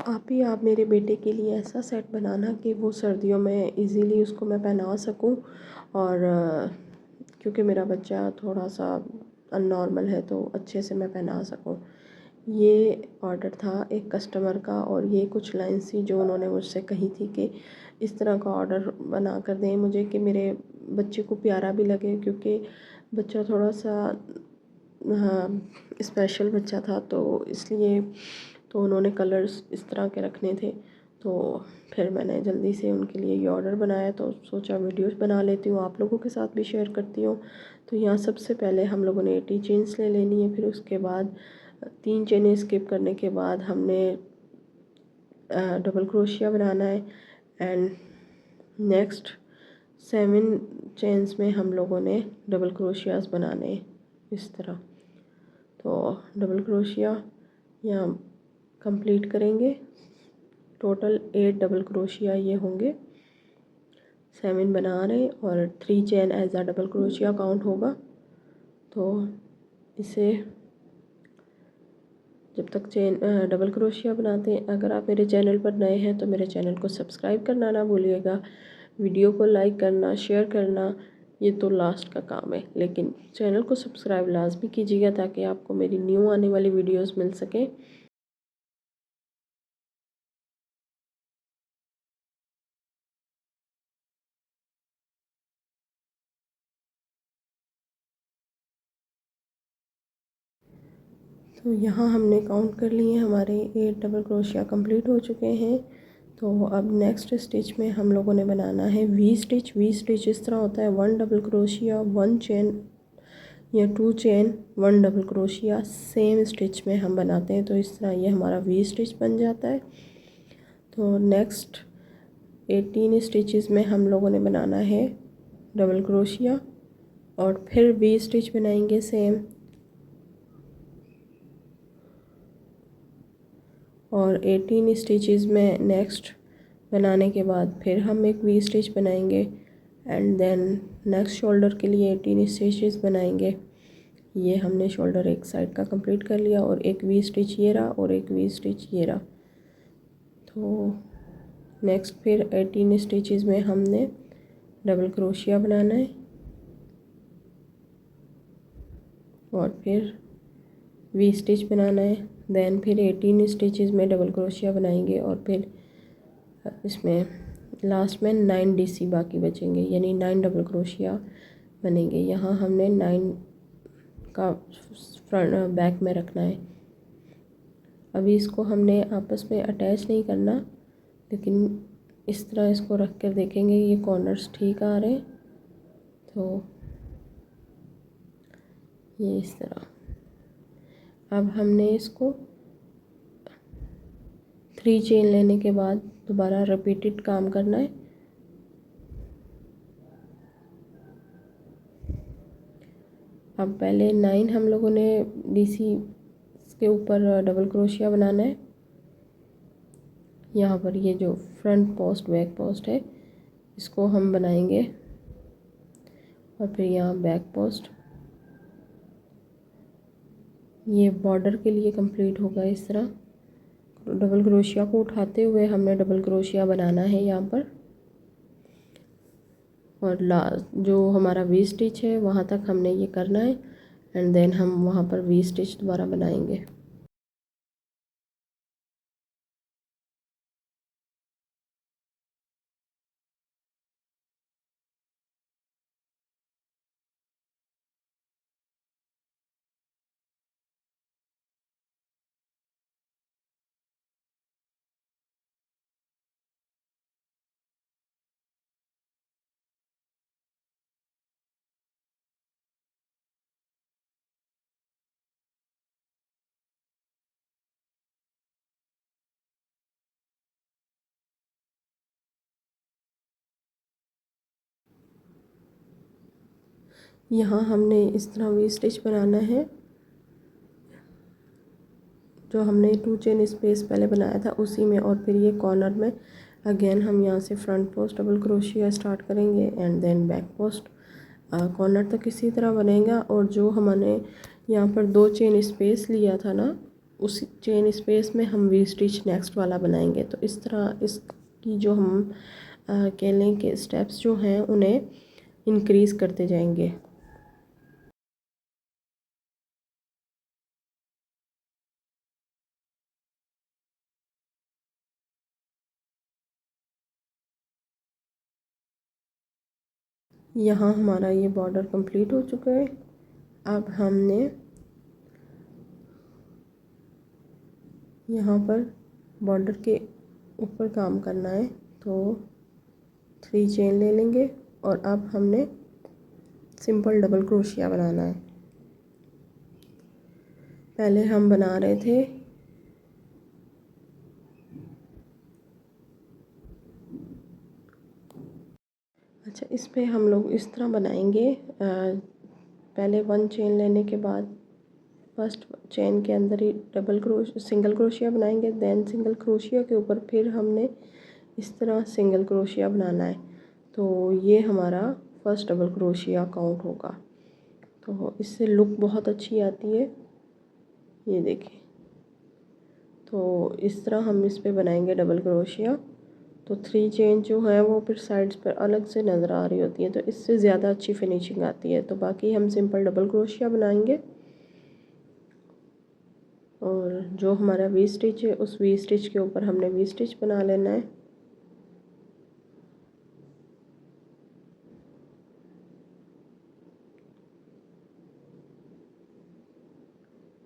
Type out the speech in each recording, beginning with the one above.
आप मेरे बेटे के लिए ऐसा सेट बनाना कि वो सर्दियों में इजीली उसको मैं पहना सकूं। और क्योंकि मेरा बच्चा थोड़ा सा अननॉर्मल है तो अच्छे से मैं पहना सकूं। ये ऑर्डर था एक कस्टमर का, और ये कुछ लाइन्स थी जो उन्होंने मुझसे कही थी कि इस तरह का ऑर्डर बना कर दें मुझे कि मेरे बच्चे को प्यारा भी लगे, क्योंकि बच्चा थोड़ा सा स्पेशल बच्चा था, तो इसलिए तो उन्होंने कलर्स इस तरह के रखने थे। तो फिर मैंने जल्दी से उनके लिए ये ऑर्डर बनाया, तो सोचा वीडियोस बना लेती हूँ, आप लोगों के साथ भी शेयर करती हूँ। तो यहाँ सबसे पहले हम लोगों ने 80 चेन्स ले लेनी है। फिर उसके बाद 3 चेनें स्किप करने के बाद हमने डबल क्रोशिया बनाना है। एंड नेक्स्ट 7 चेन्स में हम लोगों ने डबल क्रोशियाज बनाने इस तरह। तो डबल क्रोशिया यहाँ कंप्लीट करेंगे। टोटल 8 डबल क्रोशिया ये होंगे। 7 बना रहे और 3 chain as a double crochet count होगा। तो इसे जब तक चेन डबल क्रोशिया बनाते हैं, अगर आप मेरे चैनल पर नए हैं तो मेरे चैनल को सब्सक्राइब करना ना भूलिएगा, वीडियो को लाइक करना, शेयर करना, ये तो लास्ट का काम है, लेकिन चैनल को सब्सक्राइब लाजमी कीजिएगा ताकि आपको मेरी न्यू आने वाली वीडियोस मिल सकें। तो यहाँ हमने काउंट कर लिए, हमारे 8 डबल क्रोशिया कंप्लीट हो चुके हैं। तो अब नेक्स्ट स्टिच में हम लोगों ने बनाना है वी स्टिच। वी स्टिच इस तरह होता है 1 डबल क्रोशिया 1 चेन या 2 chain 1 double crochet, same stitch में हम बनाते हैं। तो इस तरह ये हमारा वी स्टिच बन जाता है। तो नेक्स्ट 18 स्टिचेस में हम लोगों ने बनाना है डबल क्रोशिया और फिर वी स्टिच बनाएंगे सेम, और 18 स्टिचेस में नेक्स्ट बनाने के बाद फिर हम एक वी स्टिच बनाएंगे। एंड देन नेक्स्ट शोल्डर के लिए 18 स्टिचेस बनाएंगे। ये हमने शोल्डर एक साइड का कंप्लीट कर लिया, और एक वी स्टिच ये रहा और एक वी स्टिच ये रहा। तो नेक्स्ट फिर 18 स्टिचेस में हमने डबल क्रोशिया बनाना है और फिर वी स्टिच बनाना है। देन फिर 18 स्टिचेस में डबल क्रोशिया बनाएंगे और फिर इसमें लास्ट में 9 डीसी बाकी बचेंगे, यानी 9 डबल क्रोशिया बनेंगे। यहाँ हमने 9 का फ्रंट बैक में रखना है। अभी इसको हमने आपस में अटैच नहीं करना, लेकिन इस तरह इसको रख कर देखेंगे ये कॉर्नर्स ठीक आ रहे हैं। तो ये इस तरह अब हमने इसको 3 चेन लेने के बाद दोबारा रिपीटेड काम करना है। अब पहले 9 हम लोगों ने डीसी के ऊपर डबल क्रोशिया बनाना है। यहाँ पर ये जो फ्रंट पोस्ट बैक पोस्ट है इसको हम बनाएंगे, और फिर यहाँ बैक पोस्ट ये बॉर्डर के लिए कंप्लीट होगा। इस तरह डबल क्रोशिया को उठाते हुए हमने डबल क्रोशिया बनाना है यहाँ पर, और लास्ट जो हमारा वी स्टिच है वहाँ तक हमने ये करना है। एंड देन हम वहाँ पर वी स्टिच दोबारा बनाएंगे। यहाँ हमने इस तरह वी स्टिच बनाना है। जो हमने 2 चेन स्पेस पहले बनाया था उसी में, और फिर ये कॉर्नर में अगेन हम यहाँ से front post double crochet start करेंगे and then back post corner तक इसी तरह बनेगा। और जो हमने यहाँ पर 2 चेन स्पेस लिया था ना, उस चेन स्पेस में हम वी स्टिच नेक्स्ट वाला बनाएंगे। तो इस तरह इसकी जो हम केले के स्टेप्स जो हैं उन्हें इंक्रीज़ करते जाएंगे। यहाँ हमारा ये बॉर्डर कंप्लीट हो चुका है। अब हमने यहाँ पर बॉर्डर के ऊपर काम करना है, तो 3 चेन ले लेंगे और अब हमने सिंपल डबल क्रोशिया बनाना है। पहले हम बना रहे थे अच्छा, इस पे हम लोग इस तरह बनाएंगे। पहले 1 चेन लेने के बाद फर्स्ट चेन के अंदर ही सिंगल क्रोशिया बनाएंगे, देन सिंगल क्रोशिया के ऊपर फिर हमने इस तरह सिंगल क्रोशिया बनाना है। तो ये हमारा फर्स्ट डबल क्रोशिया काउंट होगा। तो इससे लुक बहुत अच्छी आती है, ये देखें। तो इस तरह हम इस पे बनाएंगे डबल क्रोशिया। तो 3 चेन जो है वो फिर साइड्स पर अलग से नज़र आ रही होती है, तो इससे ज़्यादा अच्छी फिनिशिंग आती है। तो बाकी हम सिंपल डबल क्रोशिया बनाएंगे और जो हमारा वी स्टिच है उस वी स्टिच के ऊपर हमने वी स्टिच बना लेना है।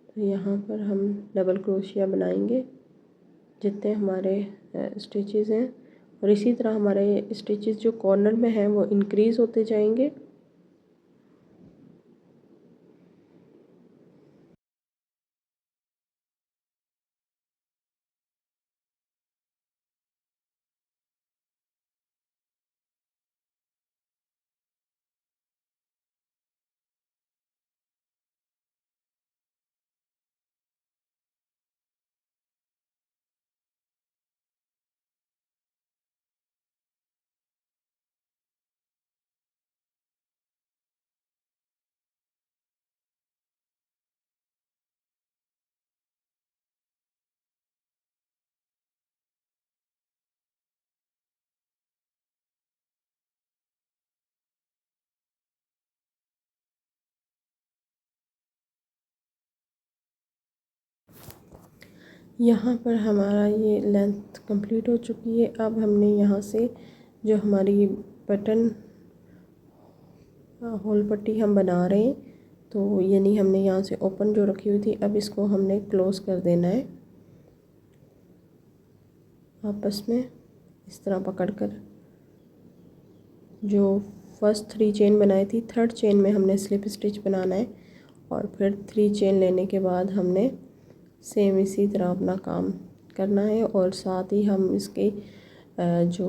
तो यहाँ पर हम डबल क्रोशिया बनाएंगे जितने हमारे स्टिचेस हैं, और इसी तरह हमारे स्टिचेस जो कॉर्नर में हैं वो इंक्रीज़ होते जाएंगे। यहाँ पर हमारा ये लेंथ कंप्लीट हो चुकी है। अब हमने यहाँ से जो हमारी बटन होल पट्टी हम बना रहे हैं, तो यानी हमने यहाँ से ओपन जो रखी हुई थी, अब इसको हमने क्लोज़ कर देना है आपस में इस तरह पकड़कर। जो फर्स्ट 3 चेन बनाई थी, 3rd चेन में हमने स्लिप स्टिच बनाना है और फिर 3 चेन लेने के बाद हमने सेम इसी तरह अपना काम करना है और साथ ही हम इसके जो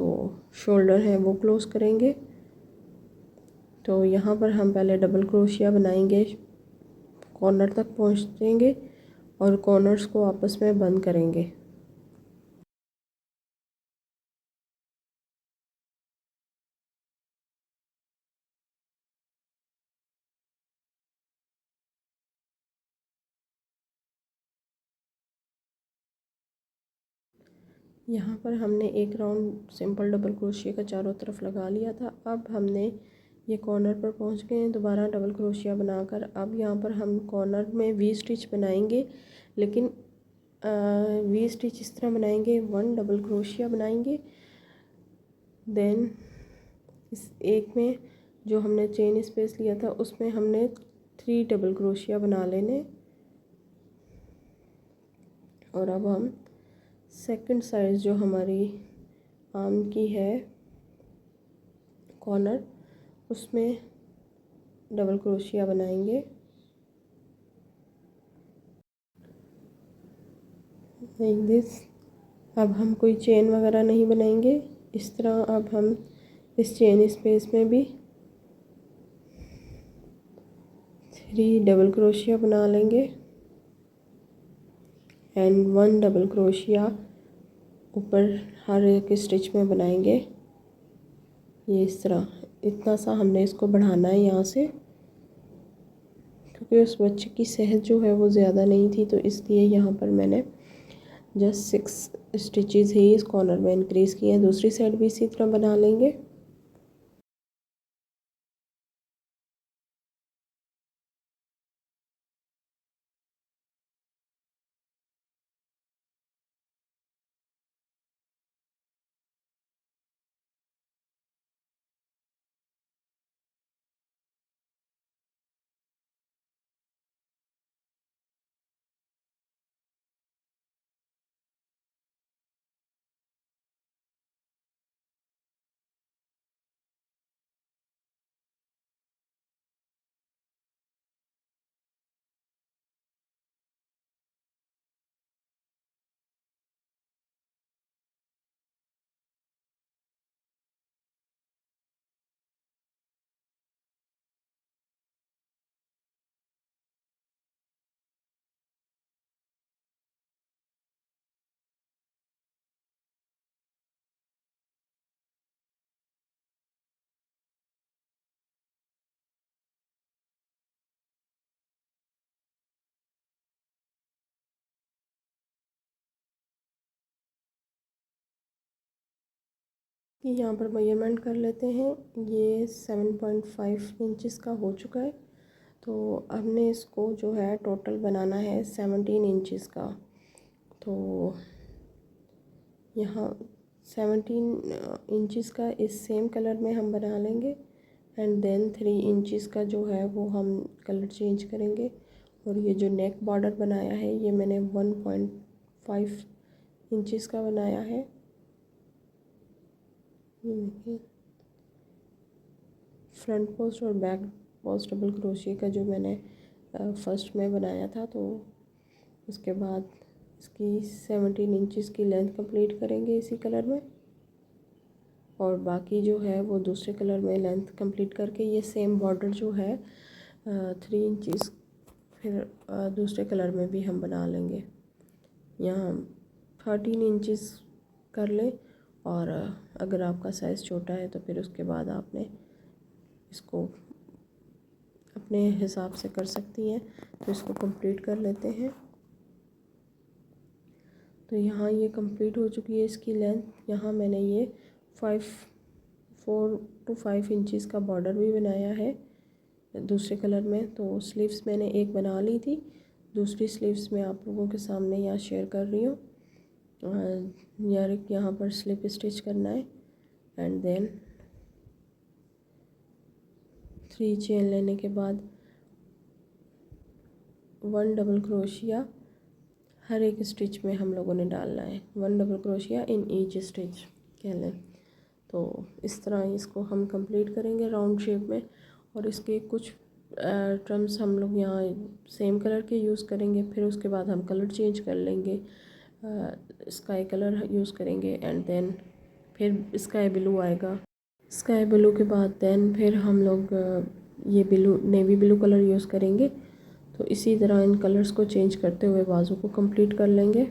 शोल्डर है वो क्लोज़ करेंगे। तो यहाँ पर हम पहले डबल क्रोशिया बनाएंगे, कॉर्नर तक पहुँचेंगे और कॉर्नर्स को आपस में बंद करेंगे। यहाँ पर हमने एक राउंड सिंपल डबल क्रोशिया का चारों तरफ लगा लिया था। अब हमने ये कॉर्नर पर पहुँच गए हैं, दोबारा डबल क्रोशिया बनाकर अब यहाँ पर हम कॉर्नर में वी स्टिच बनाएंगे, लेकिन वी स्टिच इस तरह बनाएंगे, 1 डबल क्रोशिया बनाएंगे, देन इस एक में जो हमने चेन स्पेस लिया था उसमें हमने 3 डबल क्रोशिया बना लेने। और अब हम सेकंड साइड जो हमारी आर्म की है कॉर्नर, उसमें डबल क्रोशिया बनाएंगे लाइक दिस। अब हम कोई चेन वगैरह नहीं बनाएंगे, इस तरह अब हम इस चेन स्पेस में भी 3 डबल क्रोशिया बना लेंगे एंड 1 डबल क्रोशिया ऊपर हर एक स्टिच में बनाएंगे। ये इस तरह इतना सा हमने इसको बढ़ाना है यहाँ से, क्योंकि उस बच्चे की सेहत जो है वो ज़्यादा नहीं थी, तो इसलिए यहाँ पर मैंने जस्ट 6 स्टिचेस ही इस कॉर्नर में इंक्रीज़ किए हैं। दूसरी साइड भी इसी तरह बना लेंगे। कि यहाँ पर मेजरमेंट कर लेते हैं। ये 7.5 इंचज़ का हो चुका है। तो हमने इसको जो है टोटल बनाना है 17 इंचज़ का। तो यहाँ 17 इंचज़ का इस सेम कलर में हम बना लेंगे एंड देन 3 इंचज़ का जो है वो हम कलर चेंज करेंगे। और ये जो नेक बॉर्डर बनाया है ये मैंने 1.5 इंचज़ का बनाया है। ये देखिए, फ्रंट पोस्ट और बैक पोस्ट डबल क्रोशिया का जो मैंने फर्स्ट में बनाया था, तो उसके बाद इसकी 17 इंचज़ की लेंथ कंप्लीट करेंगे इसी कलर में, और बाकी जो है वो दूसरे कलर में लेंथ कंप्लीट करके ये सेम बॉर्डर जो है 3 इंचज़ फिर दूसरे कलर में भी हम बना लेंगे। यहाँ 13 इंचज़ कर लें, और अगर आपका साइज़ छोटा है तो फिर उसके बाद आपने इसको अपने हिसाब से कर सकती हैं। तो इसको कंप्लीट कर लेते हैं। तो यहाँ ये कंप्लीट हो चुकी है इसकी लेंथ। यहाँ मैंने ये 4 to 5 इंचज़ का बॉर्डर भी बनाया है दूसरे कलर में। तो स्लीव्स मैंने एक बना ली थी, दूसरी स्लीव्स मैं आप लोगों के सामने यहाँ शेयर कर रही हूँ। यार यहाँ पर स्लिप स्टिच करना है एंड देन 3 चेन लेने के बाद 1 डबल क्रोशिया हर एक स्टिच में हम लोगों ने डालना है। 1 double crochet in each stitch कह लें। तो इस तरह इसको हम कंप्लीट करेंगे राउंड शेप में। और इसके कुछ टर्म्स हम लोग यहाँ सेम कलर के यूज़ करेंगे, फिर उसके बाद हम कलर चेंज कर लेंगे, स्काई कलर यूज़ करेंगे एंड देन फिर स्काई ब्लू आएगा। स्काई ब्लू के बाद देन फिर हम लोग ये blue navy blue colour use करेंगे। तो इसी तरह इन कलर्स को चेंज करते हुए बाजू को कंप्लीट कर लेंगे।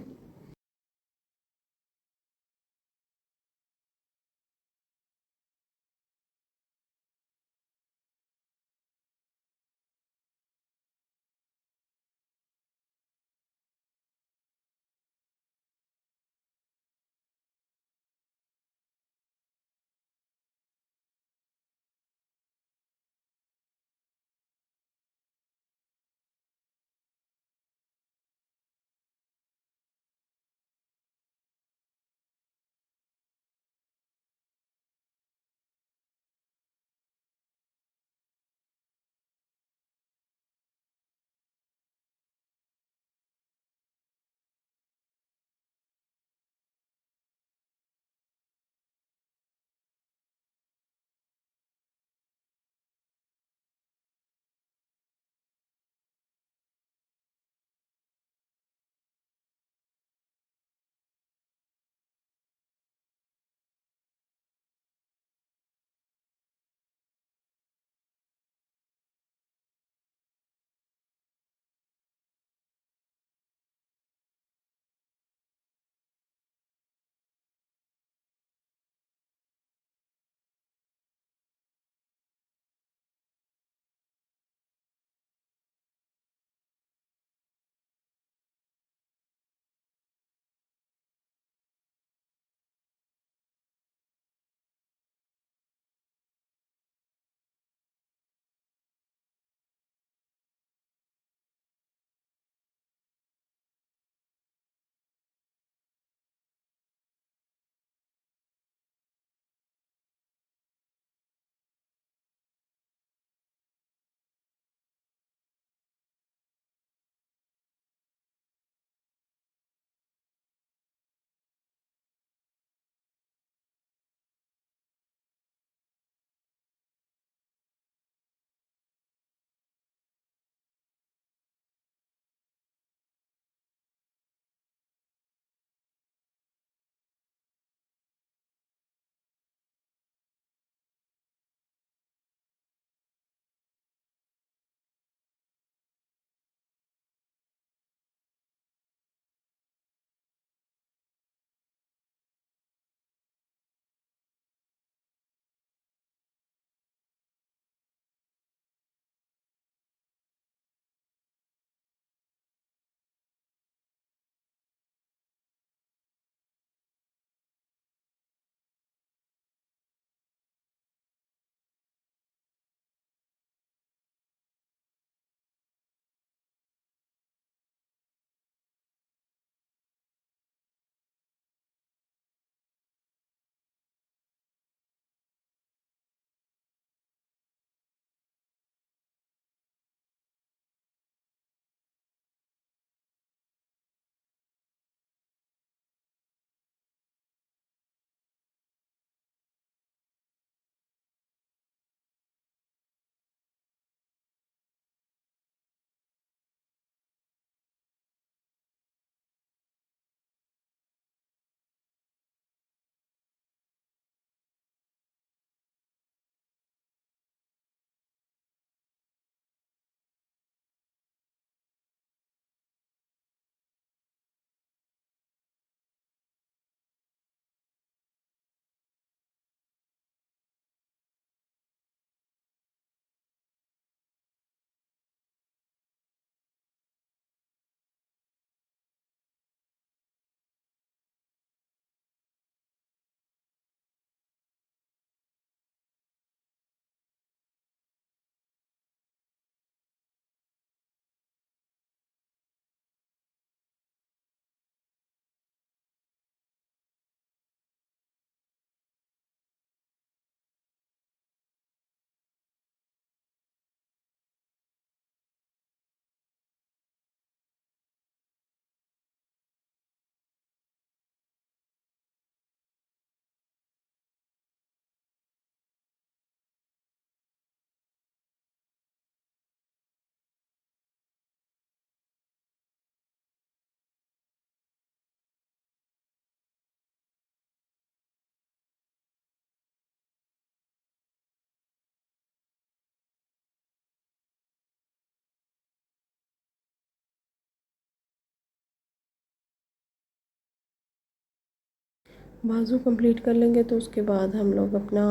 बाजू कंप्लीट कर लेंगे तो उसके बाद हम लोग अपना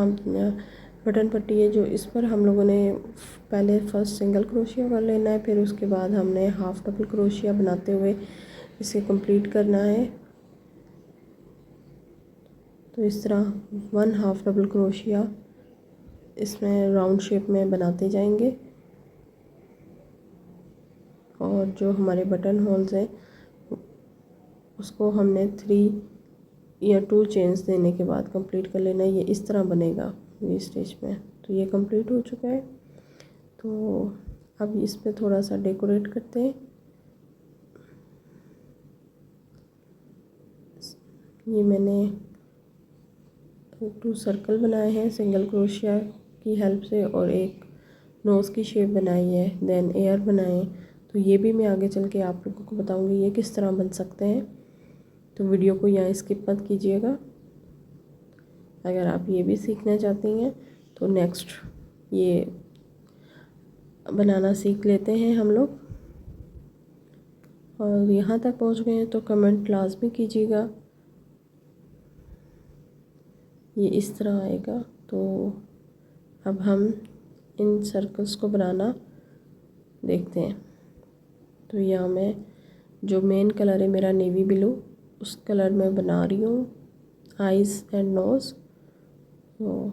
बटन पट्टी है जो इस पर हम लोगों ने पहले फर्स्ट सिंगल क्रोशिया कर लेना है, फिर उसके बाद हमने हाफ डबल क्रोशिया बनाते हुए इसे कंप्लीट करना है। तो इस तरह 1 हाफ डबल क्रोशिया इसमें राउंड शेप में बनाते जाएंगे और जो हमारे बटन होल्स हैं उसको हमने 3 या 2 चेन्स देने के बाद कंप्लीट कर लेना है। ये इस तरह बनेगा वी स्टिच में। तो ये कंप्लीट हो चुका है। तो अब इस पे थोड़ा सा डेकोरेट करते हैं। ये मैंने 2 सर्कल बनाए हैं सिंगल क्रोशिया की हेल्प से और एक नोज़ की शेप बनाई है, देन एयर बनाए। तो ये भी मैं आगे चल के आप लोगों को बताऊंगी ये किस तरह बन सकते हैं। तो वीडियो को यहाँ स्किप मत कीजिएगा। अगर आप ये भी सीखना चाहती हैं तो नेक्स्ट ये बनाना सीख लेते हैं हम लोग। और यहाँ तक पहुँच गए हैं तो कमेंट लाजमी कीजिएगा। ये इस तरह आएगा। तो अब हम इन सर्कल्स को बनाना देखते हैं। तो यहाँ मैं जो मेन कलर है मेरा नेवी ब्लू, उस कलर में बना रही हूँ आइज़ एंड नोज़। तो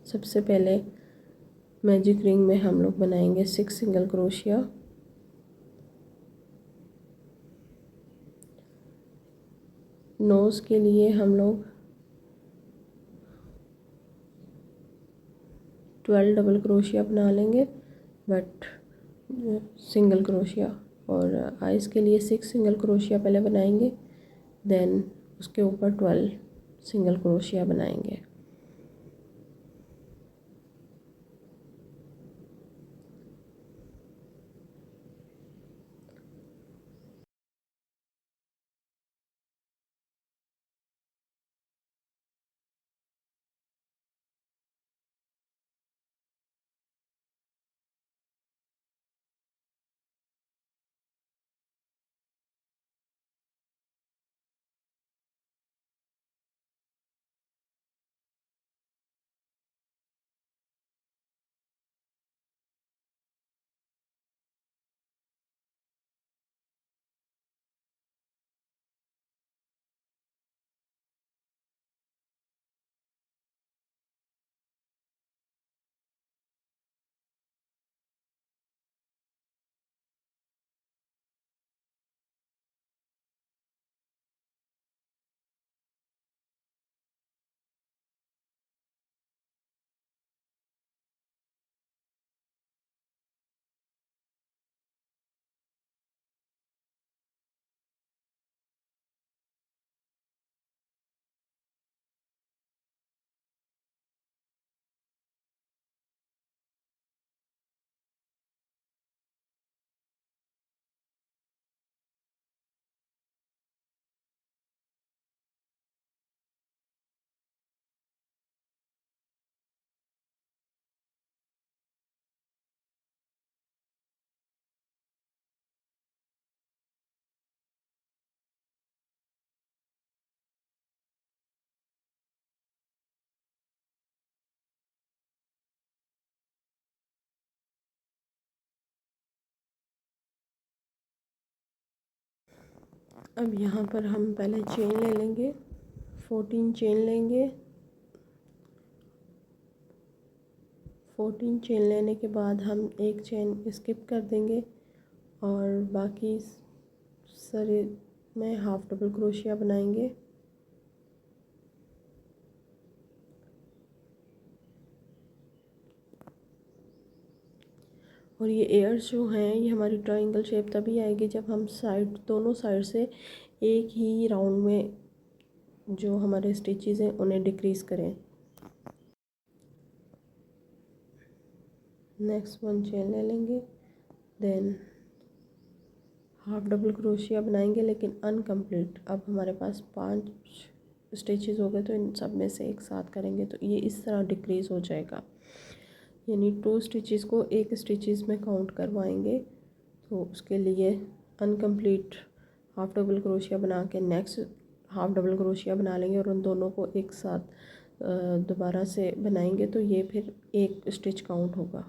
सबसे पहले मैजिक रिंग में हम लोग बनाएंगे 6 सिंगल क्रोशिया। नोज़ के लिए हम लोग 12 डबल क्रोशिया बना लेंगे बट सिंगल क्रोशिया, और आइज़ के लिए 6 सिंगल क्रोशिया पहले बनाएंगे, देन उसके ऊपर 12 सिंगल क्रोशिया बनाएंगे। अब यहाँ पर हम पहले चेन ले लेंगे, 14 चेन लेंगे। 14 चेन लेने के बाद हम एक चेन स्किप कर देंगे और बाकी सारे में हाफ डबल क्रोशिया बनाएंगे। और ये एयर्स जो हैं ये हमारी ट्रायंगल शेप तभी आएगी जब हम दोनों साइड से एक ही राउंड में जो हमारे स्टिचेस हैं उन्हें डिक्रीज़ करें। नेक्स्ट 1 चेन ले लेंगे, देन हाफ डबल क्रोशिया बनाएंगे लेकिन अनकम्प्लीट। अब हमारे पास 5 स्टिचेस हो गए तो इन सब में से एक साथ करेंगे तो ये इस तरह डिक्रीज़ हो जाएगा, यानी 2 स्टिचेस को एक स्टिचेस में काउंट करवाएंगे। तो उसके लिए अनकम्प्लीट हाफ डबल क्रोशिया बना के नेक्स्ट हाफ डबल क्रोशिया बना लेंगे और उन दोनों को एक साथ दोबारा से बनाएंगे तो ये फिर एक स्टिच काउंट होगा।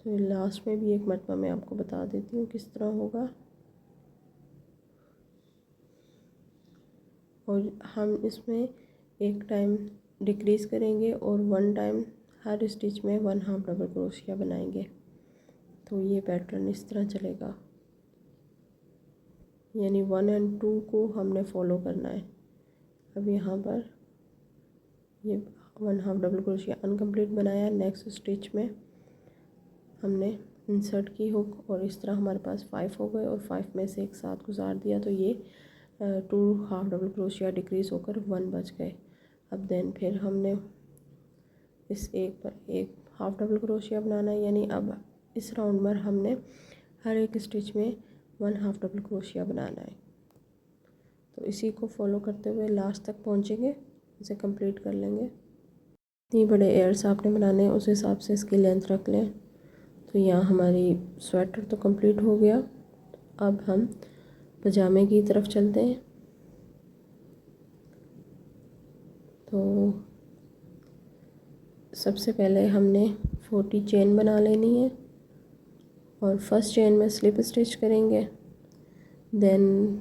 तो लास्ट में भी एक मरतबा मैं आपको बता देती हूँ किस तरह होगा। और हम इसमें एक टाइम डिक्रीज़ करेंगे और वन टाइम हर स्टिच में 1 हाफ डबल क्रोशिया बनाएंगे। तो ये पैटर्न इस तरह चलेगा, यानी 1 और 2 को हमने फॉलो करना है। अब यहाँ पर ये 1 हाफ डबल क्रोशिया अनकम्प्लीट बनाया, नेक्स्ट स्टिच में हमने इंसर्ट की हुक और इस तरह हमारे पास 5 हो गए और 5 में से एक साथ गुजार दिया तो ये 2 हाफ डबल क्रोशिया डिक्रीज़ होकर 1 बच गए। अब देन फिर हमने इस एक पर एक हाफ डबल क्रोशिया बनाना है, यानी अब इस राउंड में हमने हर एक स्टिच में 1 हाफ डबल क्रोशिया बनाना है। तो इसी को फॉलो करते हुए लास्ट तक पहुंचेंगे, इसे कंप्लीट कर लेंगे। इतनी बड़े एयर्स आपने बनाने हैं उस हिसाब से इसकी लेंथ रख लें। तो यहाँ हमारी स्वेटर तो कंप्लीट हो गया। अब हम पजामे की तरफ चलते हैं। तो सबसे पहले हमने 40 चेन बना लेनी है और फर्स्ट चेन में स्लिप स्टिच करेंगे। देन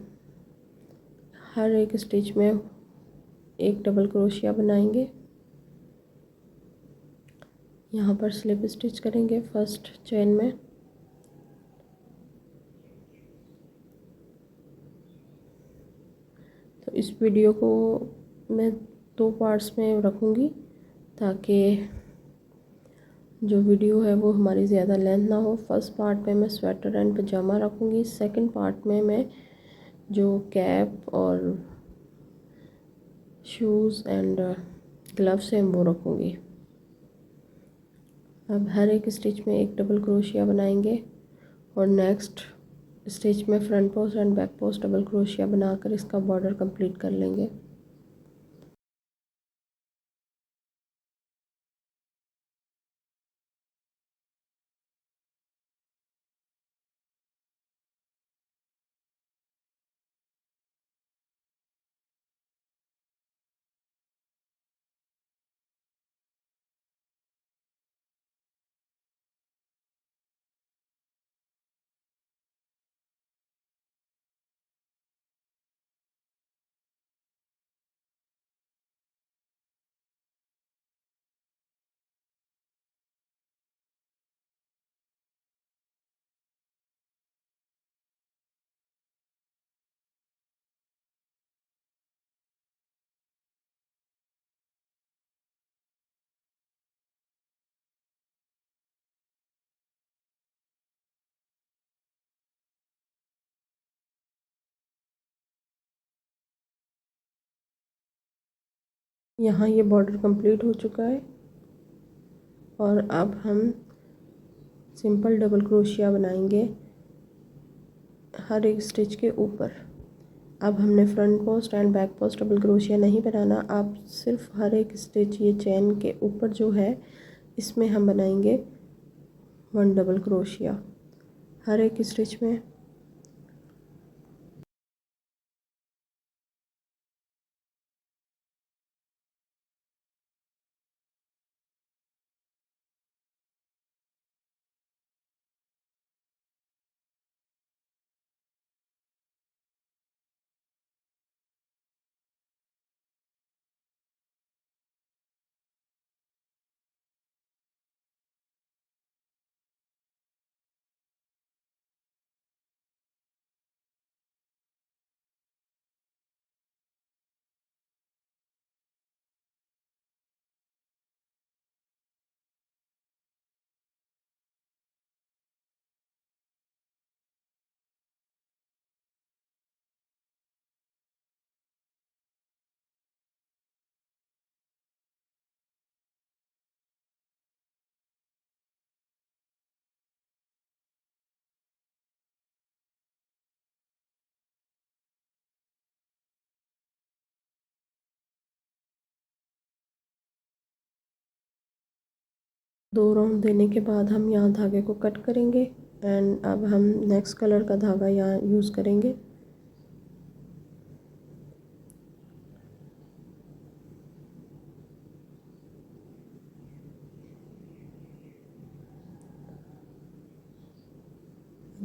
हर एक स्टिच में एक डबल क्रोशिया बनाएंगे। यहाँ पर स्लिप स्टिच करेंगे फर्स्ट चेन में। तो इस वीडियो को मैं 2 पार्ट्स में रखूँगी ताकि जो वीडियो है वो हमारी ज़्यादा लेंथ ना हो। फर्स्ट पार्ट में मैं स्वेटर एंड पजामा रखूँगी, सेकंड पार्ट में मैं जो कैप और शूज़ एंड ग्लव्स हैं वो रखूँगी। अब हर एक स्टिच में एक डबल क्रोशिया बनाएंगे और नेक्स्ट स्टिच में front post and back post double crochet बनाकर इसका बॉर्डर कंप्लीट कर लेंगे। यहाँ ये बॉर्डर कंप्लीट हो चुका है और अब हम सिंपल डबल क्रोशिया बनाएंगे हर एक स्टिच के ऊपर। अब हमने front post and back post double crochet नहीं बनाना, आप सिर्फ हर एक स्टिच ये चेन के ऊपर जो है इसमें हम बनाएंगे 1 डबल क्रोशिया हर एक स्टिच में। दो राउंड देने के बाद हम यहाँ धागे को कट करेंगे एंड अब हम नेक्स्ट कलर का धागा यहाँ यूज़ करेंगे।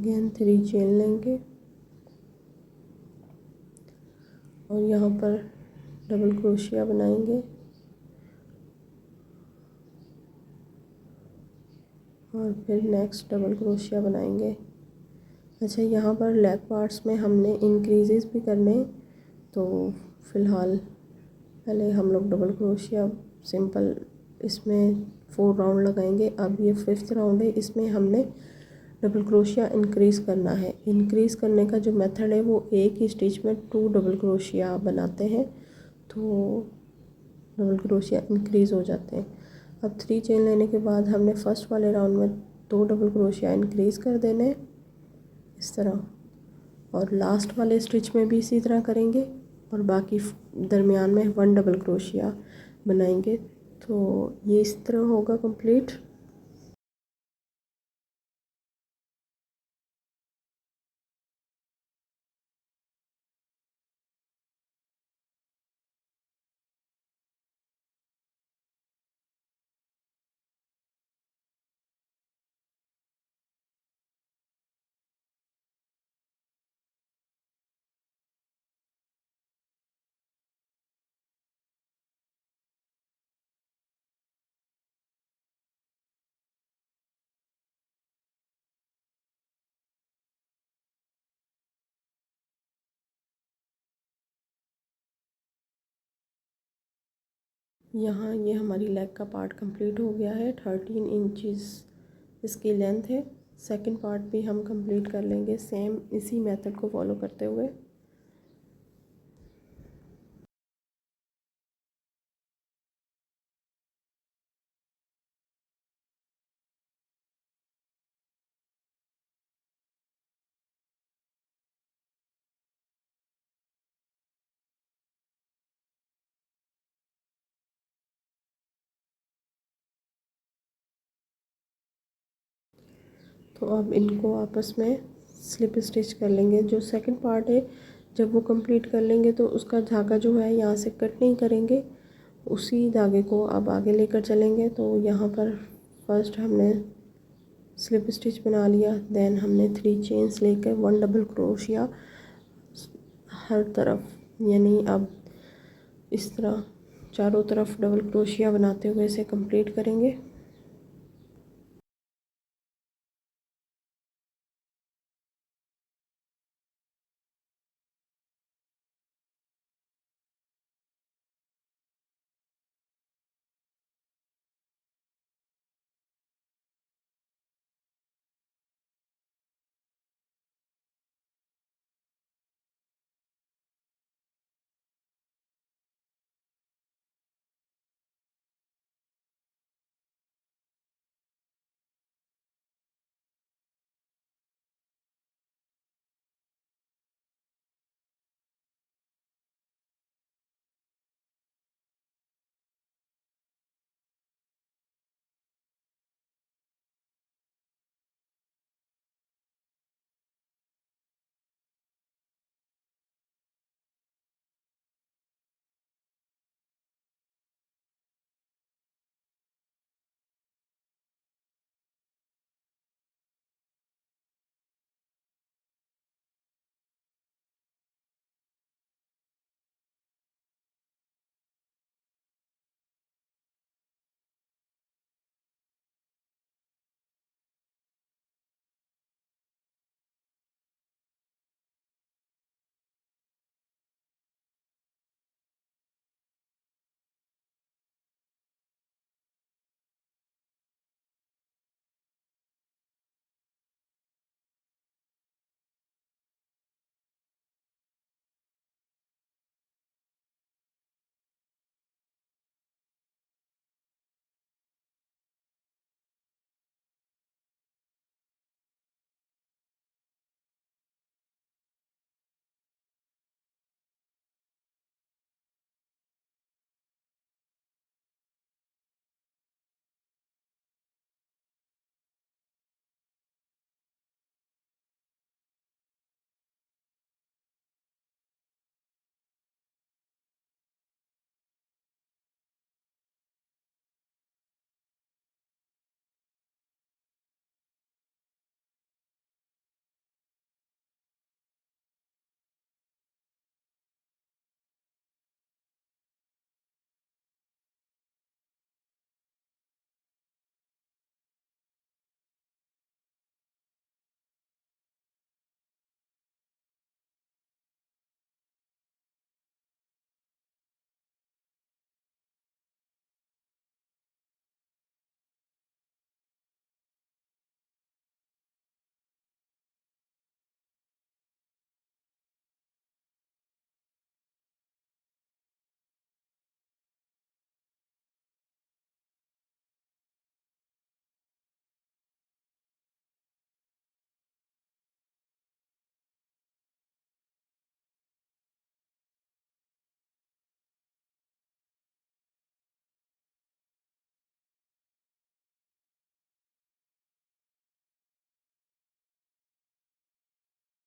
अगेन 3 चेन लेंगे और यहाँ पर डबल क्रोशिया बनाएंगे और फिर नेक्स्ट डबल क्रोशिया बनाएंगे। अच्छा, यहाँ पर लेग पार्ट्स में हमने इंक्रीजेस भी करने, तो फ़िलहाल पहले हम लोग डबल क्रोशिया सिंपल इसमें 4 राउंड लगाएंगे। अब ये 5th राउंड है, इसमें हमने डबल क्रोशिया इंक्रीज़ करना है। इंक्रीज़ करने का जो मेथड है वो एक ही स्टिच में 2 डबल क्रोशिया बनाते हैं, तो डबल क्रोशिया इंक्रीज़ हो जाते हैं। अब 3 चेन लेने के बाद हमने फर्स्ट वाले राउंड में 2 डबल क्रोशिया इंक्रीज़ कर देने इस तरह, और लास्ट वाले स्टिच में भी इसी तरह करेंगे और बाकी दरमियान में 1 डबल क्रोशिया बनाएंगे। तो ये इस तरह होगा कंप्लीट। यहाँ ये हमारी लेग का पार्ट कंप्लीट हो गया है। 13 इंचज़ इसकी लेंथ है। सेकंड पार्ट भी हम कंप्लीट कर लेंगे सेम इसी मेथड को फॉलो करते हुए। तो अब इनको आपस में स्लिप स्टिच कर लेंगे। जो सेकंड पार्ट है जब वो कंप्लीट कर लेंगे तो उसका धागा जो है यहाँ से कट नहीं करेंगे, उसी धागे को अब आगे लेकर चलेंगे। तो यहाँ पर फर्स्ट हमने स्लिप स्टिच बना लिया, देन हमने 3 चेन्स लेकर 1 डबल क्रोशिया हर तरफ, यानी अब इस तरह चारों तरफ डबल क्रोशिया बनाते हुए इसे कंप्लीट करेंगे।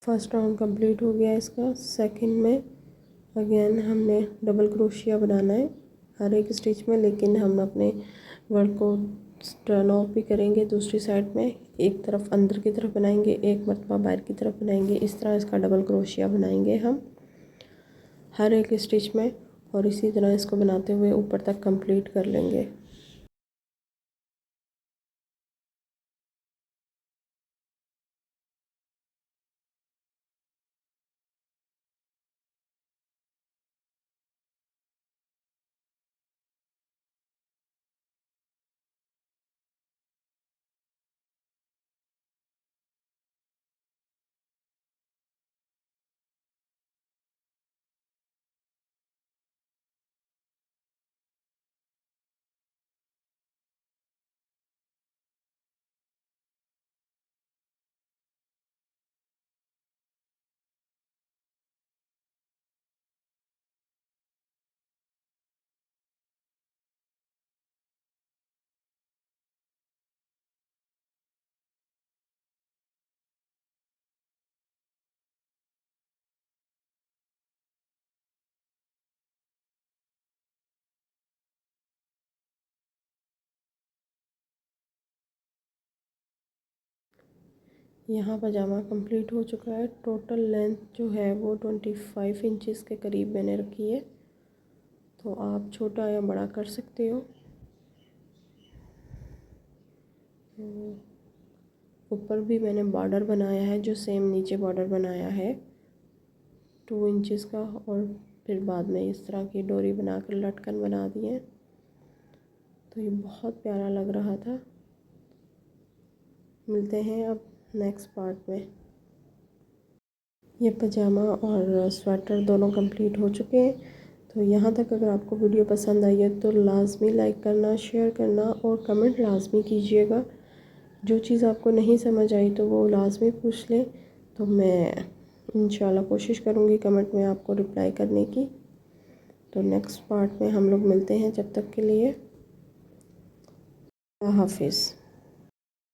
फर्स्ट राउंड कंप्लीट हो गया इसका। सेकंड में अगेन हमने डबल क्रोशिया बनाना है हर एक स्टिच में, लेकिन हम अपने वर्क को टर्न ऑफ भी करेंगे दूसरी साइड में। एक तरफ अंदर की तरफ बनाएंगे, एक मरतबा बाहर की तरफ बनाएंगे। इस तरह इसका डबल क्रोशिया बनाएंगे हम हर एक स्टिच में, और इसी तरह इसको बनाते हुए ऊपर तक कंप्लीट कर लेंगे। यहाँ पजामा कंप्लीट हो चुका है। टोटल लेंथ जो है वो 25 इंचज़ के करीब मैंने रखी है, तो आप छोटा या बड़ा कर सकते हो। ऊपर भी मैंने बॉर्डर बनाया है, जो सेम नीचे बॉर्डर बनाया है 2 इंचज़ का, और फिर बाद में इस तरह की डोरी बनाकर लटकन बना दिए। तो ये बहुत प्यारा लग रहा था। मिलते हैं अब नेक्स्ट पार्ट में। ये पजामा और स्वेटर दोनों कंप्लीट हो चुके हैं। तो यहाँ तक अगर आपको वीडियो पसंद आई है तो लाजमी लाइक करना, शेयर करना और कमेंट लाजमी कीजिएगा। जो चीज़ आपको नहीं समझ आई तो वो लाजमी पूछ लें, तो मैं इंशाल्लाह कोशिश करूँगी कमेंट में आपको रिप्लाई करने की। तो नेक्स्ट पार्ट में हम लोग मिलते हैं। जब तक के लिए अल्लाह हाफिज़।